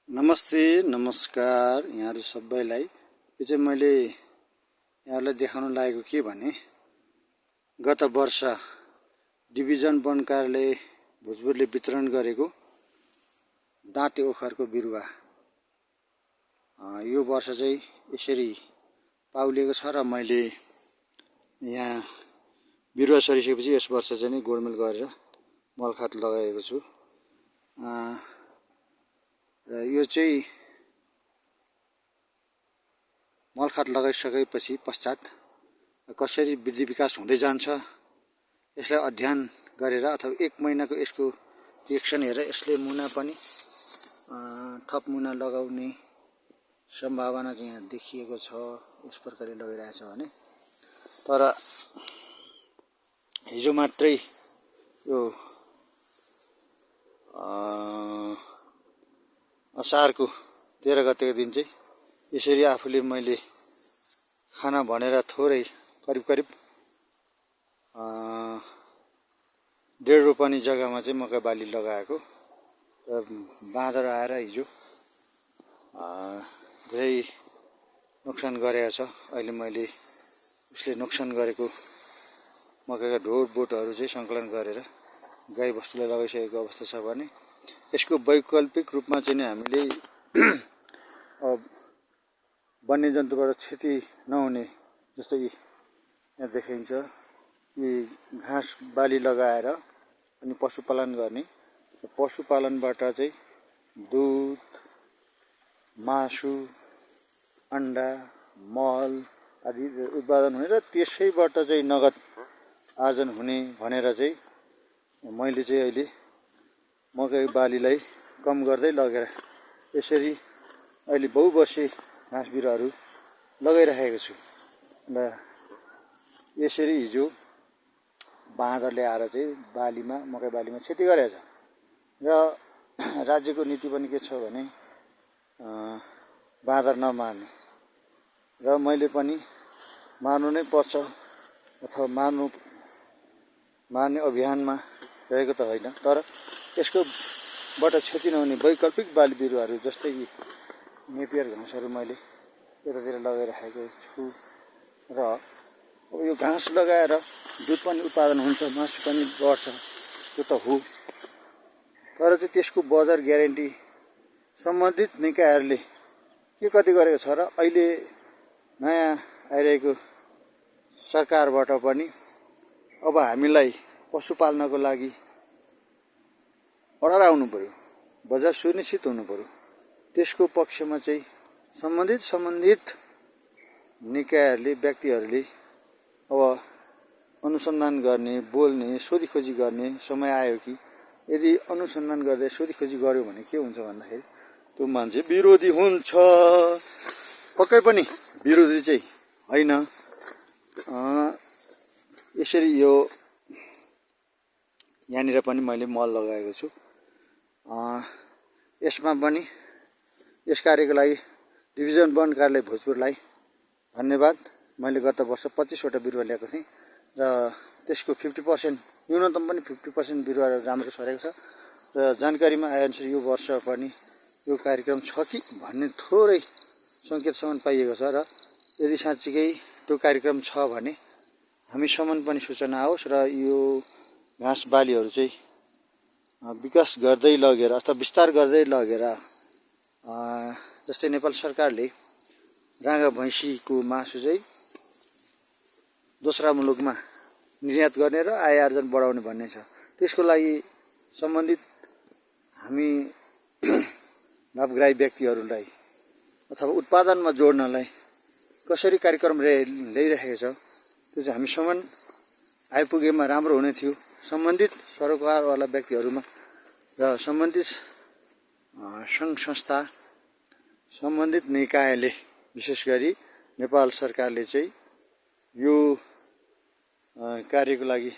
नमस्ते नमस्कार यहाँहरु सबैलाई। यो चाहिँ मैले यहाँलाई देखाउन लागेको के भने गत वर्ष डिभिजन वन कार्यालय भोजपुरले वितरण गरेको दाँते ओखरको बिरुवा यो वर्ष चाहिँ यसरी पाउलिएको छ र मैले यहाँ बिरुवा सरिसकेपछि यस वर्ष चाहिँ गोडमेल गरेर मलखात लगाएको छु। र यो चाहिँ मलखात लगाइसकेपछि पश्चात कसरी वृद्धि विकास हुँदै जान्छ यसलाई अध्ययन गरेर अथवा 1 महिनाको यसको रिएक्सन हेरेर यसले मुना पनि थप मुना लगाउने सम्भावना चाहिँ यहाँ देखिएको छ। यस प्रकारले लगाइरहेछ भने तर हिजो मात्रै यो असारको 13 गतेको दिन चाहिँ यसरी आफूले मैले खाना भनेर थोरै करिब 1.5 रोपनी जग्गामा चाहिँ मकै बाली लगाएको र बाँदर आएर हिजो धेरै नोक्सान गरेको छ। अहिले मैले उसले नोक्सान गरेको मकैका ढोड बोटहरू चाहिँ सङ्कलन गरेर गाई बस्तुलाई लगाइसकेको अवस्था छ भने यसको वैकल्पिक रूपमा चाहिँ हामीले वन्यजन्तुबाट क्षति नहुने जस्तै यहाँ देखिन्छ यी घाँस बाली लगाएर अनि पशुपालन गर्ने। पशुपालनबाट चाहिँ दुध मासु अन्डा मल आदि उत्पादन हुने र त्यसैबाट चाहिँ नगद आर्जन हुने भनेर चाहिँ मैले चाहिँ अहिले मकै बालीलाई कम गर्दै लगेर यसरी अहिले बहुवर्षे घाँस बिरुवाहरू लगाइरहेको छु। र यसरी हिजो बाँदरले आएर चाहिँ बालीमा मकै बालीमा क्षति गरेछ र राज्यको नीति पनि के छ भने बाँदर नमार्ने र मैले पनि मार्नु नै पर्छ अथवा मार्ने अभियानमा रहेको त होइन तर यसको बाट क्षति नहुने वैकल्पिक बाली बिरुवाहरू जस्तै नेपियर घाँसहरू मैले यतातिर लगाइराखेको छु र यो घाँस लगाएर दुध पनि उत्पादन हुन्छ मासु पनि बढ्छ त्यो त हो तर चाहिँ त्यसको बजार ग्यारेन्टी सम्बन्धित निकायहरूले के कति गरेको छ र अहिले नयाँ आइरहेको सरकारबाट पनि अब हामीलाई पशुपाल्नको लागि अर्डर आउनु पर्यो, बजार सुनिश्चित हुनु पर्यो। त्यसको पक्षमा चाहिँ सम्बन्धित निकायहरूले व्यक्तिहरूले अब अनुसन्धान गर्ने बोल्ने सोधीखोजी गर्ने समय आयो कि यदि अनुसन्धान गर्दै सोधीखोजी गर्यो भने के हुन्छ भन्दाखेरि त्यो मान्छे विरोधी हुन्छ। पक्कै पनि विरोधी चाहिँ होइन। यसरी यो यहाँनिर पनि मैले मल लगाएको छु। यसमा पनि यस कार्यको लागि डिभिजन वन कार्यालय भोजपुरलाई धन्यवाद। मैले गत वर्ष 25 वटा बिरुवा ल्याएको थिएँ र त्यसको 50% न्यूनतम पनि 50% बिरुवा राम्रो छरेको छ र जानकारीमा आएअनुसार यो वर्ष पनि यो कार्यक्रम छ कि भन्ने थोरै सङ्केतसम्म पाइएको छ र यदि साँच्चीकै त्यो कार्यक्रम छ भने हामीसम्म पनि सूचना आओस् र यो घाँस बालीहरू चाहिँ विकास गर्दै लगेर अथवा विस्तार गर्दै लगेर जस्तै नेपाल सरकारले राँगा भैँसीको मासु चाहिँ दोस्रा मुलुकमा निर्यात गर्ने र आय आर्जन बढाउने भन्ने छ। त्यसको लागि सम्बन्धित हामी लाभग्राही व्यक्तिहरूलाई अथवा उत्पादनमा जोड्नलाई कसरी कार्यक्रम ल्याइरहेको छ त्यो चाहिँ हामीसम्म आइपुगेमा राम्रो हुने थियो। सम्बन्धित सरोकारवाला व्यक्तिहरूमा र सम्बन्धित सङ्घ संस्था सम्बन्धित निकायले विशेष गरी नेपाल सरकारले चाहिँ यो कार्यको लागि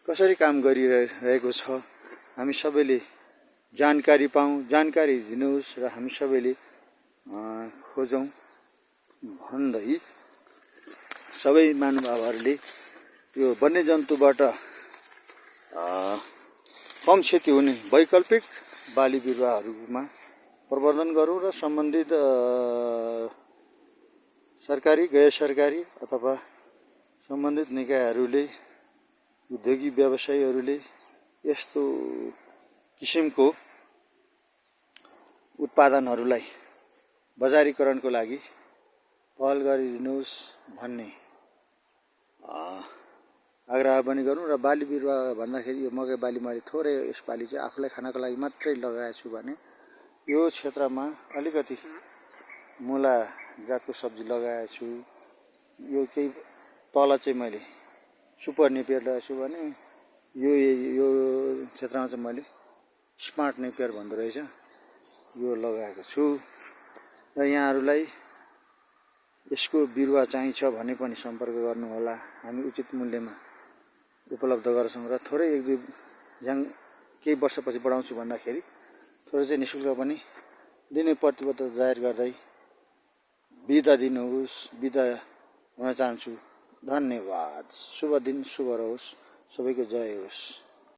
कसरी काम गरिरहेको छ हामी सबैले जानकारी पाऊँ, जानकारी दिनुहोस् र हामी सबैले खोजौँ भन्दै सबै महानुभावहरूले यो वन्यजन्तुबाट कम क्षति हुने वैकल्पिक बाली बिरुवाहरूमा प्रवर्धन गरौँ र सम्बन्धित सरकारी गैर सरकारी अथवा सम्बन्धित निकायहरूले उद्योगी व्यवसायीहरूले यस्तो किसिमको उत्पादनहरूलाई बजारीकरणको लागि पहल गरिदिनुहोस् भन्ने आग्रह पनि गरौँ र बाली बिरुवा भन्दाखेरि यो मकै बाली मैले थोरै यसपालि चाहिँ आफूलाई खानको लागि मात्रै लगाएको छु भने यो क्षेत्रमा अलिकति मुला जातको सब्जी लगाएको छु। यो केही तल चाहिँ मैले सुपर नेपियर लगाएको छु भने यो क्षेत्रमा चाहिँ मैले स्मार्ट नेपियर भन्दो रहेछ यो लगाएको छु र यहाँहरूलाई यसको बिरुवा चाहिन्छ भने पनि सम्पर्क गर्नुहोला। हामी उचित मूल्यमा उपलब्ध गर्छौँ र थोरै एक दुई ज्याङ केही वर्षपछि बढाउँछु भन्दाखेरि थोरै चाहिँ निःशुल्क पनि दिने प्रतिबद्धता जाहेर गर्दै बिदा दिनुहोस्। बिदा हुन चाहन्छु। धन्यवाद। शुभ दिन शुभ रहोस्। सबैको जय होस्।